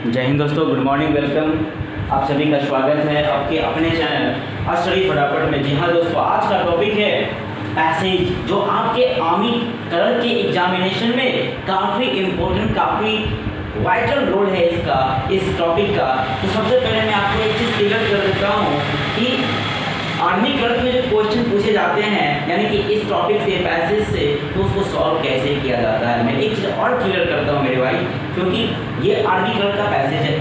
जय हिंद दोस्तों, good morning, welcome. आप सभी का स्वागत है आपके अपने चैनल स्टडी फटाफट में। जी हाँ दोस्तों, आज का टॉपिक है पैसेज, जो आपके आर्मी कलर के एग्जामिनेशन में काफ़ी इम्पोर्टेंट, काफ़ी वाइटल रोल है इसका, इस टॉपिक का। तो सबसे पहले मैं आपको एक चीज़ क्लियर कर देता हूँ कि आर्मी क्लर्क में जो क्वेश्चन पूछे जाते हैं, यानी कि इस टॉपिक से, पैसेज से, तो उसको सॉल्व कैसे किया जाता है। मैं एक चीज़ और क्लियर करता हूँ मेरे भाई, क्योंकि ये आर्मी क्लर्क का पैसेज है।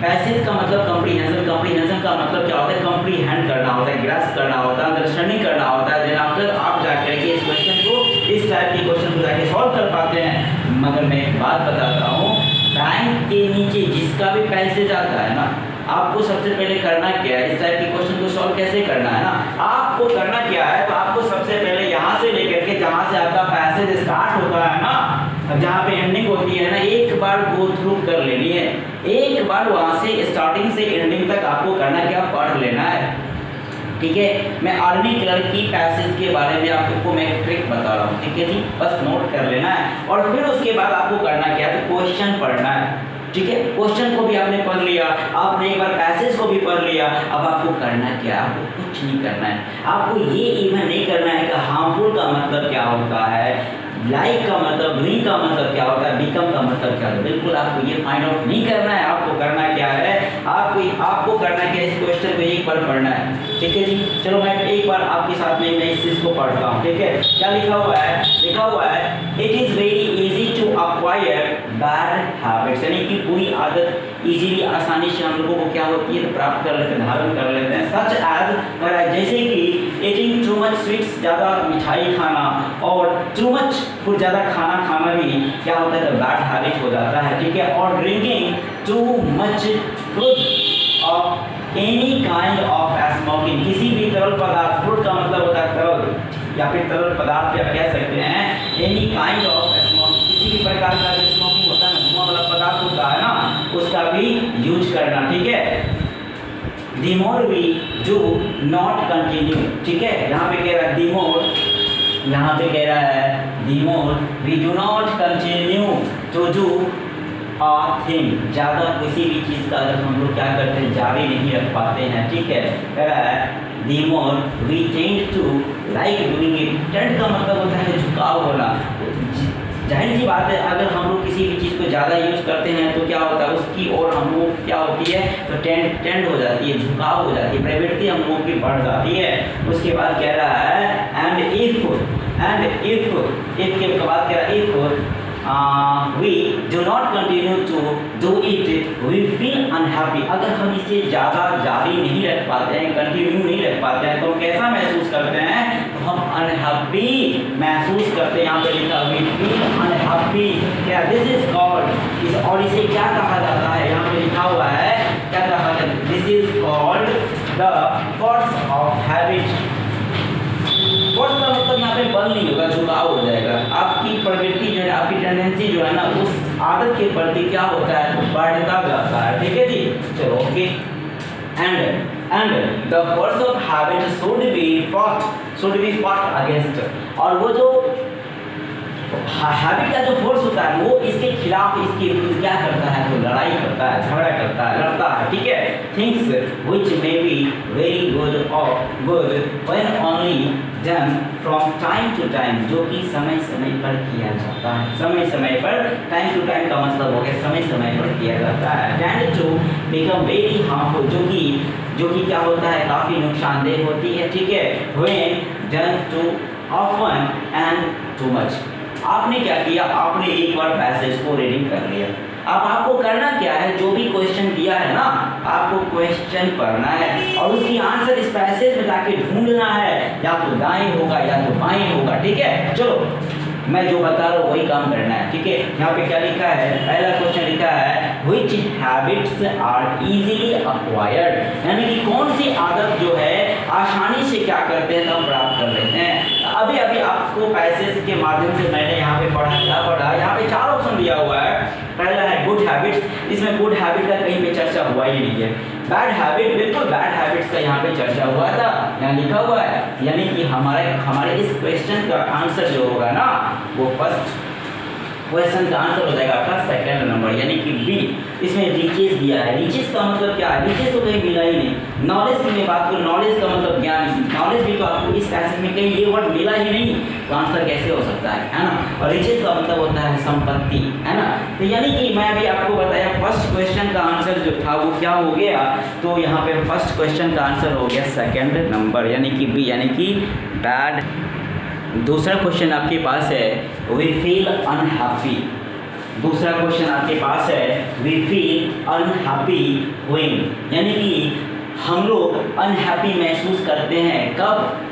पैसेज का मतलब कॉम्प्रीहेंशन, कॉम्प्रीहेंशन का मतलब क्या होता है, कॉम्प्रीहेंड करना होता है, ग्रास्प करना होता है, अंडरस्टैंडिंग करना होता है। देन आफ्टर आप जाकर के इस क्वेश्चन को, इस टाइप के क्वेश्चन को जाके सॉल्व कर पाते हैं। मगर मैं एक बात बताता हूँ, बैंक के नीचे जिसका भी पैसेज आता है ना, आपको सबसे पहले करना क्या है, इस टाइप के क्वेश्चन को सॉल्व कैसे करना है ना, आपको करना क्या है, तो आपको सबसे पहले यहाँ से लेकर के जहाँ से आपका पैसेज स्टार्ट होता है ना, जहाँ पे एंडिंग होती है ना, एक बार गो थ्रू कर लेनी है। एक बार वहाँ से स्टार्टिंग से एंडिंग तक आपको करना क्या, पढ़ लेना है। ठीक है, मैं आर्मी क्लर्क की पैसेज के बारे में आपको मैं ट्रिक बता रहा हूँ। ठीक है जी, बस नोट कर लेना है और फिर उसके बाद आपको करना क्या है, तो क्वेश्चन पढ़ना है। ठीक है, क्वेश्चन को भी आपने पढ़ लिया, आपने एक बार पैसेज को भी पढ़ लिया। अब आपको करना क्या, आपको कुछ नहीं करना है। आपको ये इवन नहीं करना है कि हार्मफुल का मतलब क्या होता है, लाइक का मतलब, डूइंग का मतलब क्या होता है, बिकम का मतलब क्या होता है। बिल्कुल आपको ये फाइंड आउट नहीं करना है। आपको करना क्या है, आपको करना क्या है, इस क्वेश्चन को एक बार पढ़ना है। ठीक है जी, चलो मैं एक बार आपके साथ में मैं इस चीज़ को पढ़ता हूँ। ठीक है, क्या लिखा हुआ है, लिखा हुआ है, it is very easy to acquire bad habits, यानी कि बुरी आदत इजीली, आसानी से हम लोगों को क्या होती है, तो प्राप्त कर लेते हैं, धारण कर लेते हैं। सच एज, जैसे कि ईटिंग टू मच स्वीट्स, ज़्यादा मिठाई खाना, और टू मच फूड, ज़्यादा खाना खाना भी क्या होता है, तो बैड हैबिट हो जाता है। ठीक है, और drinking too much fruit of any kind of smoking, किसी भी तरल पदार्थ, फ्रूट का मतलब होता है तरल, या फिर तरल पदार्थ आप कह सकते हैं, एनी काइंड ऑफ स्मोकिंग, किसी भी प्रकार का जो स्मोकिंग होता है ना, धुआं वाला पदार्थ होता है ना, उसका भी यूज करना। ठीक है, the more we do not continue, ठीक है, यहाँ पे कह रहा है the more, यहाँ पे कह रहा है the more we do not continue to do a thing, ज़्यादा किसी भी चीज़ का अगर हम लोग क्या करते हैं, जारी नहीं रख पाते हैं। ठीक है, कह रहा है the more we tend to like doing it, tend का मतलब होता है झुकाव होना। जाहिर सी बात है, अगर हम लोग किसी भी चीज़ को ज़्यादा यूज करते हैं तो क्या होता है, उसकी और हम लोग क्या होती है, तो टेंड हो जाती है, झुकाव हो जाती है, प्रवृत्ति हम लोगों की बढ़ जाती है। उसके बाद कह रहा है एंड इफ के बाद कह रहा है if we do not continue to do it we feel unhappy, अगर हम इसे ज़्यादा जारी नहीं रख पाते हैं, कंटिन्यू नहीं रख पाते हैं, तो हम कैसा महसूस करते हैं, तो हम अनहैप्पी महसूस करते हैं। यहाँ पे लिखा we feel unhappy, क्या दिस इज कॉल्ड, और इसे क्या कहा जाता है, यहाँ पे लिखा हुआ है क्या कहा जाता है, this is called the force of habit. Force का मतलब यहाँ पे बल नहीं होगा, झुकाव हो जाएगा। आपकी प्रवृत्ति जो है, आपकी टेंडेंसी जो है ना, उस आदत के प्रति क्या होता है, तो बढ़ता जाता है। ठीक है जी, चलो okay. And the force of habit should be fought against, और वो जो हैबिट का जो फोर्स होता है वो इसके खिलाफ, इसके विरुद्ध क्या करता है, तो लड़ाई करता है, झगड़ा करता है, लड़ता है। ठीक है, things which may be very good और good when only done from time to time, जो कि समय समय पर किया जाता है। समय समय पर, टाइम टू टाइम का मतलब हो गया समय समय पर किया जाता है। Tend to become very harmful, जो कि क्या होता है, काफ़ी नुकसानदेह होती है। ठीक है, when done too often and too much, आपने क्या किया, आपने एक बार पैसेज को रीडिंग कर लिया। अब आपको करना क्या है, जो भी क्वेश्चन दिया है ना, आपको क्वेश्चन पढ़ना है और उसकी आंसर इस पैसेज में जाके ढूंढना है, या तो दाएं होगा या तो बाएं होगा। ठीक है, चलो मैं जो बता रहा हूँ वही काम करना है। ठीक है, यहाँ पे क्या लिखा है, पहला क्वेश्चन लिखा है which habits are easily acquired, यानी कि कौन सी आदत जो है आसानी से क्या करते हैं, हम प्राप्त कर लेते हैं। अभी आपको पैसेज के माध्यम से मैंने यहाँ पे पढ़ा, यहाँ पे 4 ऑप्शन दिया हुआ है। पहला है गुड हैबिट्स, इसमें गुड हैबिट का कहीं पे चर्चा हुआ ही नहीं है। बैड हैबिट, बिल्कुल बैड हैबिट्स का यहाँ पे चर्चा हुआ था, यहाँ लिखा हुआ है, यानी कि हमारे इस क्वेश्चन का आंसर जो होगा ना, वो फर्स्ट क्वेश्चन का आंसर हो जाएगा आपका सेकंड नंबर यानी कि बी। इसमें रिचेस दिया है। रिचेस का मतलब क्या है? रिचेस तो कहीं मिला ही नहीं। नॉलेज की मैं बात करूँ, नॉलेज का मतलब ज्ञान, नॉलेज भी तो आपको इस पैसेज में कहीं ये वर्ड मिला ही नहीं, तो आंसर कैसे हो सकता है ना। और रिचेस का मतलब होता है संपत्ति, है ना। तो यानी कि मैं अभी आपको बताया फर्स्ट क्वेश्चन का आंसर जो था वो क्या हो गया, तो यहाँ पे फर्स्ट क्वेश्चन का आंसर हो गया सेकंड नंबर यानी कि बी यानी कि बैड। दूसरा क्वेश्चन आपके पास है वी फील अनहैप्पी। दूसरा क्वेश्चन आपके पास है वी फील अनहैप्पी व्हेन, यानी कि हम लोग अनहैप्पी महसूस करते हैं कब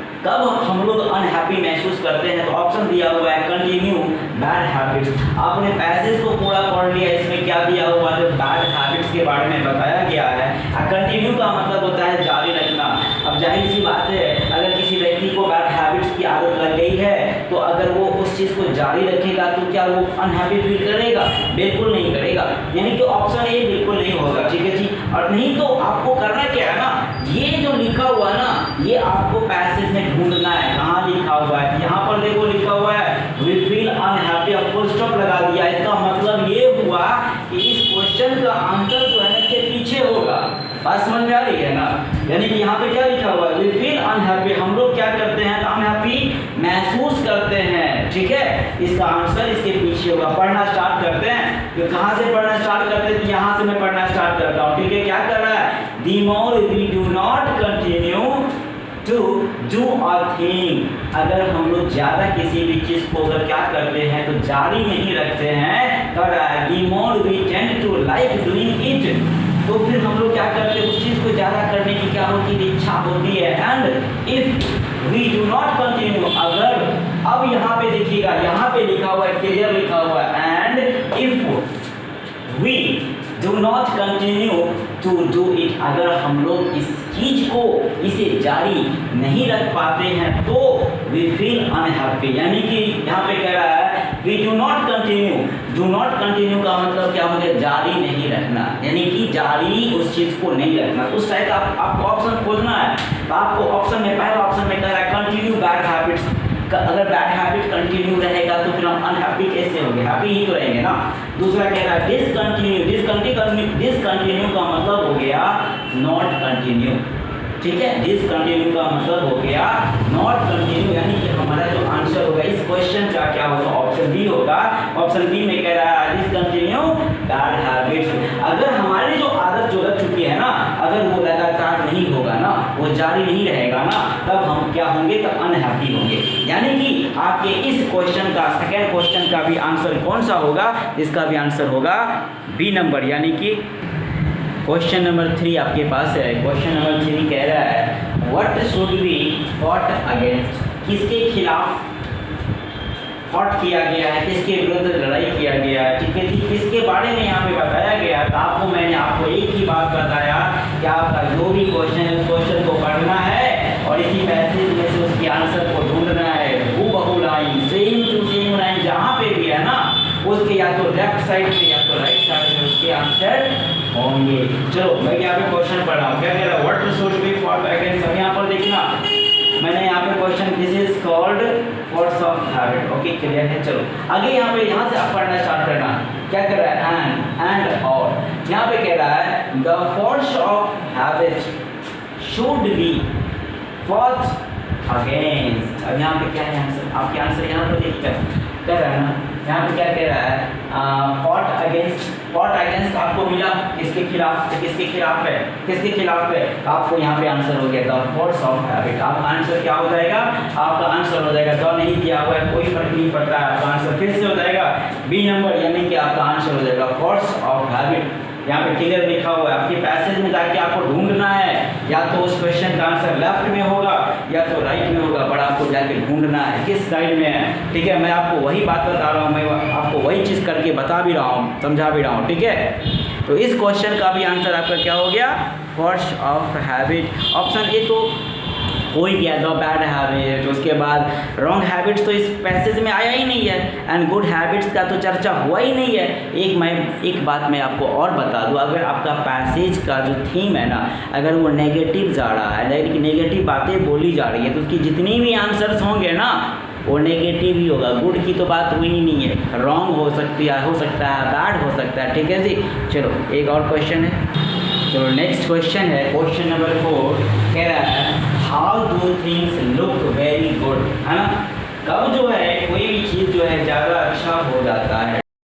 हम लोग अनहैप्पी महसूस करते हैं। तो ऑप्शन दिया हुआ है कंटिन्यू बैड हैबिट्स। आपने पैसेज को पूरा पढ़ लिया, इसमें क्या दिया हुआ है, बैड हैबिट्स के बारे में बताया गया है। कंटिन्यू का मतलब होता है जारी रखना। अब जाहिर सी बात है, अगर किसी व्यक्ति को बैड हैबिट्स की आदत लग गई है तो अगर वो उस चीज़ को जारी रखेगा तो क्या वो अनहैप्पी फील करेगा? बिल्कुल नहीं करेगा, यानी कि ऑप्शन ए बिल्कुल नहीं होगा। ठीक है जी। और नहीं तो आपको करना क्या है ना, ये जो लिखा हुआ है ना, ये आपको पैसेज में ढूंढना है। कहाँ लिखा हुआ है? यहाँ पर देखो लिखा हुआ है वी फील अनहैप्पी, अब फुल स्टॉप लगा दिया। इसका मतलब ये हुआ कि इस क्वेश्चन का आंसर जो है ना इसके पीछे होगा। बात समझ में आ रही है ना? यानी कि यहाँ पे क्या लिखा हुआ है, वी फील अनहैप्पी, हम लोग क्या करते हैं, अनहैप्पी महसूस करते हैं। ठीक है, इसका आंसर इसके पीछे होगा। पढ़ना स्टार्ट करते हैं, तो कहाँ से पढ़ना स्टार्ट करते हैं, तो यहाँ से मैं पढ़ना स्टार्ट करता हूँ। ठीक है, क्या कर रहा है, the more we do not continue to do a thing, अगर हम लोग ज़्यादा किसी भी चीज़ को अगर क्या करते हैं तो जारी नहीं रखते हैं, कर रहा है the more we tend to like doing it, तो फिर हम लोग क्या करते हैं, उस चीज़ को ज़्यादा करने की क्या होती है, इच्छा होती है। And if we do not continue, अगर, अब यहाँ पे देखिएगा, यहाँ पे लिखा हुआ है, क्लियर लिखा हुआ है, and if we do not continue to do it, अगर हम लोग इस चीज को, इसे जारी नहीं रख पाते हैं तो वी फील अनहैप्पी, यानी कि यहाँ पे कह रहा है we do not continue. Do not continue का मतलब क्या हो गया, जारी नहीं रखना, यानी कि जारी उस चीज को नहीं रखना। उस टाइप का आपको ऑप्शन खोजना है, तो आपको ऑप्शन में, पहला ऑप्शन में कह रहा है कंटिन्यू बैड हैबिट्स। अगर बैड हैबिट कंटिन्यू रहेगा तो फिर हम अनहैप्पी कैसे होंगे, हैप्पी ही तो रहेंगे ना। दूसरा कह रहा है डिसकंटिन्यू। डिसकंटिन्यू का मतलब हो गया नॉट कंटिन्यू। ठीक है, डिसकंटिन्यू का मतलब हो गया नॉट कंटिन्यू, यानी कि हमारा जो आंसर होगा इस क्वेश्चन का क्या होगा, ऑप्शन बी होगा। ऑप्शन बी में कह रहा है डिसकंटिन्यू बैड हैबिट्स। अगर हमारी जो आदत जो लग चुकी है ना, अगर वो लगातार नहीं होगा ना, वो जारी नहीं रहेगा ना, तब हम क्या होंगे, तब अनहैप्पी होंगे। यानी कि आपके इस क्वेश्चन का, सेकेंड क्वेश्चन का भी आंसर कौन सा होगा, इसका भी आंसर होगा बी नंबर, यानी कि क्वेश्चन नंबर 3 आपके पास है। क्वेश्चन नंबर 3 कह रहा है what should be fought against, किसके खिलाफ फॉट किया गया है, किसके विरुद्ध लड़ाई किया गया है। ठीक है, किसके बारे में यहाँ पे बताया गया है। तो आपको मैंने आपको एक ही बात बताया कि आपका जो भी क्वेश्चन है उस क्वेश्चन को पढ़ना है और इसी पैसेज में से उसके आंसर को ढूंढना है। हूबहू line, same to same line जहाँ पे भी है ना, उसके या तो लेफ्ट साइड में या तो राइट साइड में उसके आंसर होंगे। चलो मैं यहाँ पे क्वेश्चन पढ़ रहा हूँ, क्या कह रहा है, what should be fought against. अब यहाँ पर देखना, मैंने यहाँ पे question, this is called force of habit. Okay, clear है। चलो आगे यहाँ पे, यहाँ से आप पढ़ना स्टार्ट करना। क्या कर रहा है, एंड और यहाँ पे कह रहा है the force of habit should be fought against. अब यहाँ पे क्या है आंसर, आपके आंसर यहाँ पर देखिए क्या रहा है ना, यहाँ पे क्या कह रहा है, फॉट अगेंस्ट। फॉट अगेंस्ट आपको मिला किसके खिलाफ, तो किसके खिलाफ है, किसके खिलाफ है, आपको यहाँ पे आंसर हो गया द फोर्स ऑफ हैबिट। आपका आंसर क्या हो जाएगा, आपका आंसर हो जाएगा, द नहीं दिया हुआ है कोई फर्क नहीं पड़ता है, आपका आंसर फिर से हो जाएगा बी नंबर, यानी कि आपका आंसर हो जाएगा फोर्स ऑफ हैबिट। यहाँ पे क्लियर लिखा हुआ है, आपके पैसेज में जाके आपको ढूंढना है, या तो उस क्वेश्चन का आंसर लेफ्ट में होगा या तो राइट में होगा, पर आपको जाके ढूंढना है किस साइड में है। ठीक है, मैं आपको वही बात बता रहा हूँ, मैं आपको वही चीज़ करके बता भी रहा हूँ, समझा भी रहा हूँ। ठीक है, तो इस क्वेश्चन का भी आंसर आपका क्या हो गया, force of habit. Option A तो हो ही गया, द बैड हैबिट। उसके बाद रॉन्ग हैबिट्स तो इस पैसेज में आया ही नहीं है, एंड गुड हैबिट्स का तो चर्चा हुआ ही नहीं है। एक बात मैं आपको और बता दूं, अगर आपका पैसेज का जो थीम है ना, अगर वो नेगेटिव जा रहा है, नेगेटिव बातें बोली जा रही है, तो उसकी जितनी भी आंसर्स होंगे ना, वो नेगेटिव ही होगा, गुड की तो बात हुई ही नहीं है, रॉन्ग हो सकता है, बैड हो सकता है, ठीक है जी। चलो एक और क्वेश्चन है, चलो नेक्स्ट क्वेश्चन है, क्वेश्चन नंबर 4 कह रहा है how do things look very good, है ना। कब जो है कोई भी चीज़ जो है ज़्यादा अच्छा हो जाता